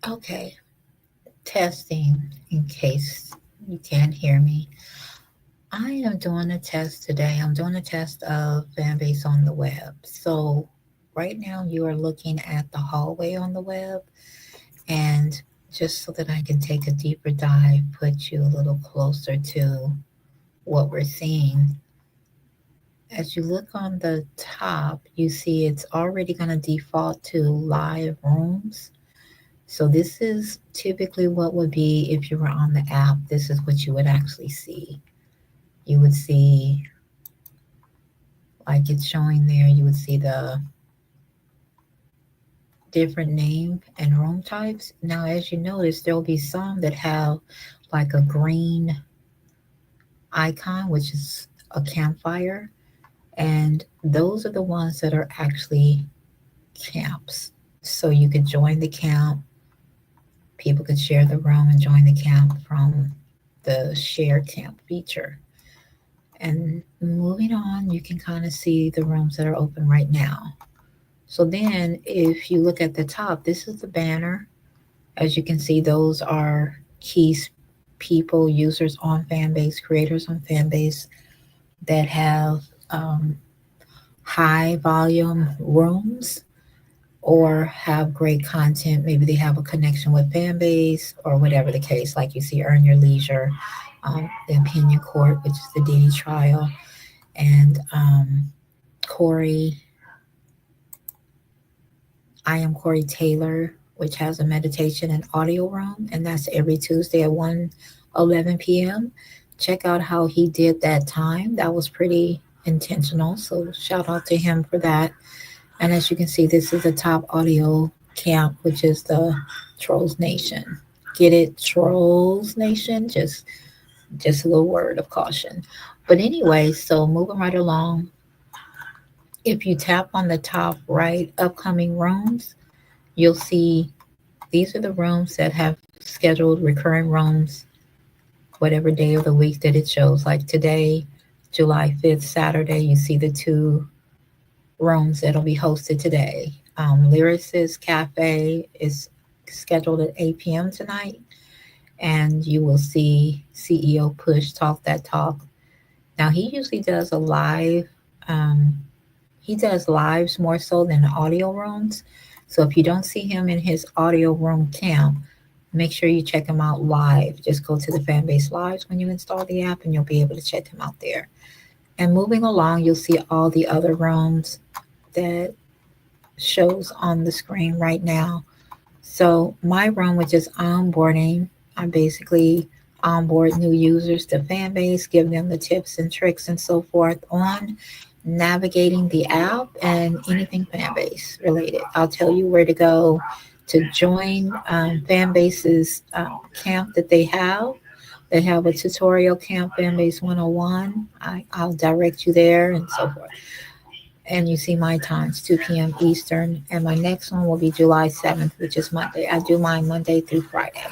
Okay, testing in case you can't hear me. I am doing a test today. I'm doing a test of fan base on the web. So, right now, you are looking at the hallway on the web, and just so that I can take a deeper dive, put you a little closer to what we're seeing. As you look on the top, you see it's already going to default to live rooms. So this is typically what would be if you were on the app. This is what you would actually see. You would see, like it's showing there, you would see the different name and room types. Now, as you notice, there'll be some that have like a green icon, which is a campfire. And those are the ones that are actually camps. So you could join the camp. People could share the room and join the camp from the share camp feature. And moving on, you can kind of see the rooms that are open right now. So then, if you look at the top, this is the banner. As you can see, those are key people, users on Fanbase, creators on Fanbase that have um, high volume rooms or have great content. Maybe they have a connection with Fanbase or whatever the case. Like you see, Earn Your Leisure, the Opinion Court, which is the Diddy trial, and Corey. I am Corey Taylor, which has a meditation and audio room, and that's every Tuesday at 1:11 p.m. Check out how he did that time. That was pretty intentional. So shout out to him for that. And as you can see, this is the top audio camp, which is the Trolls Nation. Get it, Trolls Nation? Just a little word of caution. But anyway, so moving right along, if you tap on the top right upcoming rooms, you'll see these are the rooms that have scheduled recurring rooms, whatever day of the week that it shows. Like today, July 5th, Saturday, you see the two rooms that'll be hosted today. Lyricist Cafe is scheduled at 8 p.m. tonight, and you will see CEO Push Talk That Talk. Now, he usually does a live, um, he does lives more so than audio rooms. So if you don't see him in his audio room camp, make sure you check him out live. Just go to the Fanbase Lives when you install the app and you'll be able to check him out there. And moving along, you'll see all the other rooms that shows on the screen right now. So my room, which is onboarding, I basically onboard new users to Fanbase, give them the tips and tricks and so forth on navigating the app and anything Fanbase related. I'll tell you where to go to join Fanbase's camp that they have. They have a tutorial camp, Fanbase 101. I'll direct you there and so forth. And you see my times, 2 p.m. Eastern. And my next one will be July 7th, which is Monday. I do mine Monday through Friday.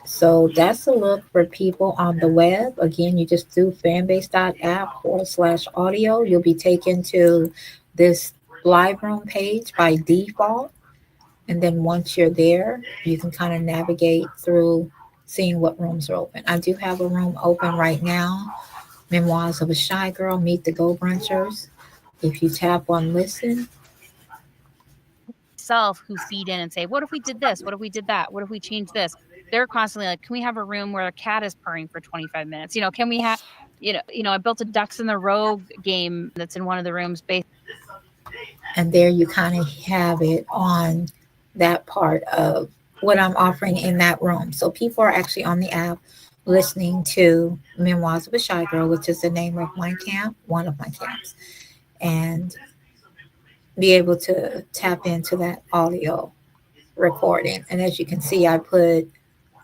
So that's a look for people on the web. Again, you just do fanbase.app/audio. You'll be taken to this live room page by default. And then once you're there, you can kind of navigate through seeing what rooms are open. I do have a room open right now, Memoirs of a Shy Girl, Meet the Go Brunchers. If you tap on listen, Self who feed in and say, what if we did this? What if we did that? What if we changed this? They're constantly like, can we have a room where a cat is purring for 25 minutes? Can we have, I built a Ducks in the Row game that's in one of the rooms based. and there you kind of have it on that part of what I'm offering in that room. So people are actually on the app listening to Memoirs of a Shy Girl, which is the name of my camp, one of my camps, and be able to tap into that audio recording. And as you can see, I put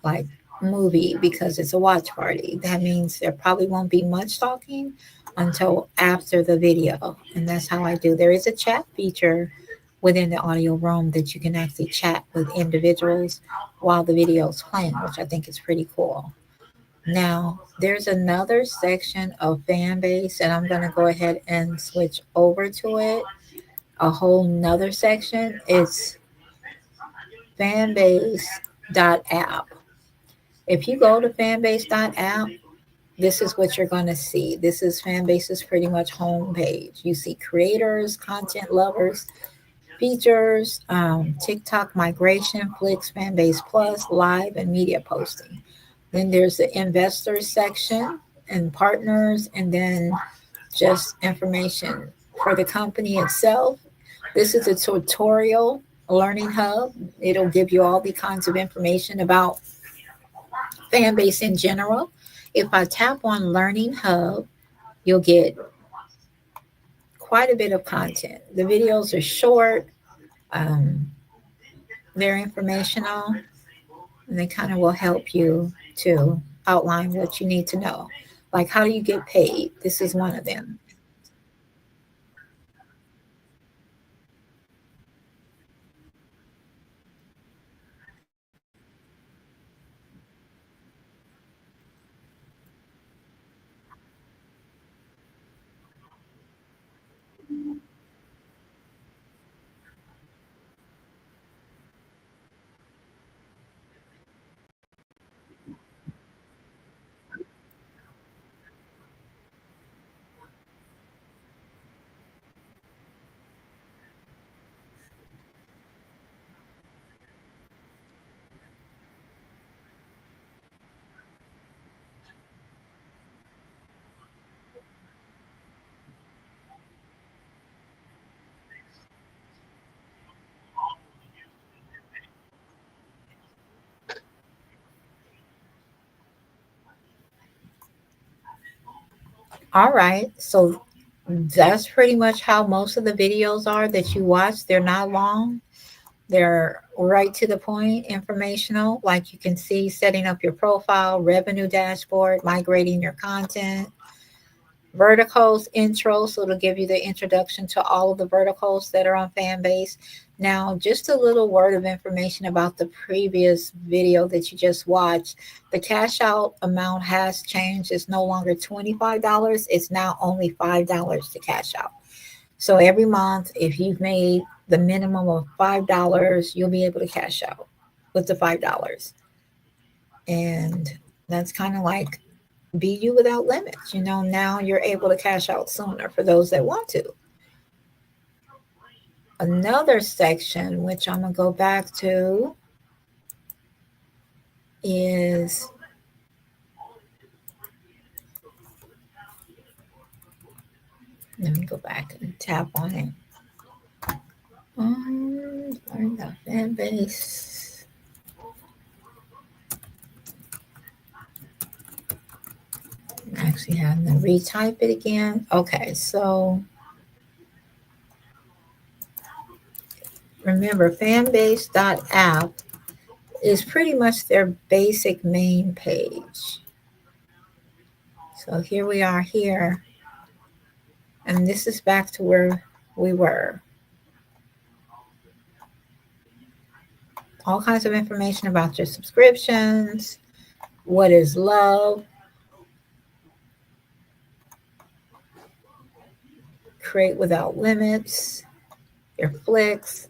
like movie because it's a watch party. That means there probably won't be much talking until after the video. And that's how I do. There is a chat feature within the audio room that you can actually chat with individuals while the video is playing, which I think is pretty cool. Now, there's another section of fan base, and I'm going to go ahead and switch over to it. A whole nother section. It's fanbase.app. If you go to fanbase.app, this is what you're going to see. This is Fanbase's pretty much homepage. You see creators, content lovers, features, TikTok migration, Flix, Fanbase Plus, live, and media posting. Then there's the investors section and partners, and then just information for the company itself. This is a tutorial learning hub. It'll give you all the kinds of information about Fanbase in general. If I tap on Learning Hub, you'll get quite a bit of content. The videos are short, um, they're informational, and they kind of will help you to outline what you need to know. Like, how do you get paid? This is one of them. All right. So that's pretty much how most of the videos are that you watch. They're not long. They're right to the point, informational. Like you can see, setting up your profile, revenue dashboard, migrating your content, verticals intro. So it'll give you the introduction to all of the verticals that are on Fanbase. Now, just a little word of information about the previous video that you just watched. The cash out amount has changed. It's no longer $25. It's now only $5 to cash out. So every month, if you've made the minimum of $5, you'll be able to cash out with the $5. And that's kind of like be you without limits. Now you're able to cash out sooner for those that want to. Another section, which I'm going to go back to, is let me go back and tap on it. Learn the fan base. Actually having to retype it again. Okay, so remember, fanbase.app is pretty much their basic main page. So here we are here. And this is back to where we were. All kinds of information about your subscriptions, what is love, create without limits, your flicks.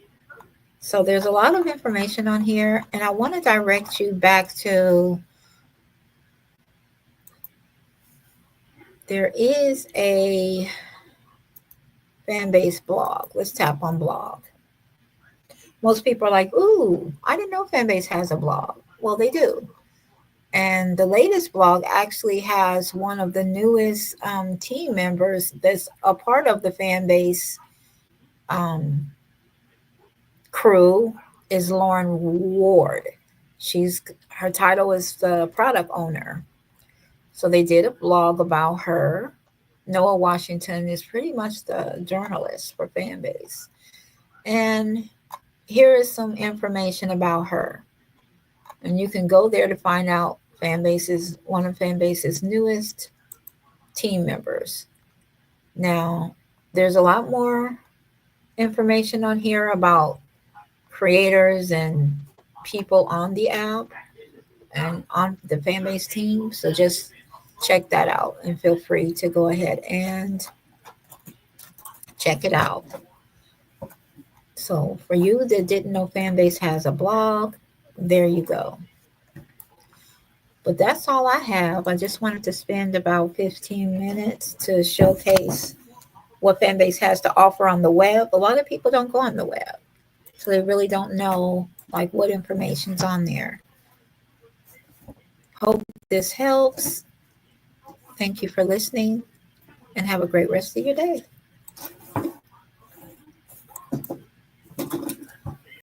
So there's a lot of information on here, and I want to direct you back to, there is a Fanbase blog. Let's tap on blog. Most people are like, ooh, I didn't know Fanbase has a blog. Well, they do. And the latest blog actually has one of the newest team members that's a part of the Fanbase um, crew is Lauren Ward. Her title is the product owner. So they did a blog about her. Noah Washington is pretty much the journalist for Fanbase. And here is some information about her. And you can go there to find out one of Fanbase's newest team members. Now, there's a lot more information on here about creators and people on the app and on the Fanbase team. So just check that out and feel free to go ahead and check it out. So for you that didn't know Fanbase has a blog, there you go. But that's all I have. I just wanted to spend about 15 minutes to showcase what Fanbase has to offer on the web. A lot of people don't go on the web, so they really don't know like what information's on there. Hope this helps. Thank you for listening and have a great rest of your day.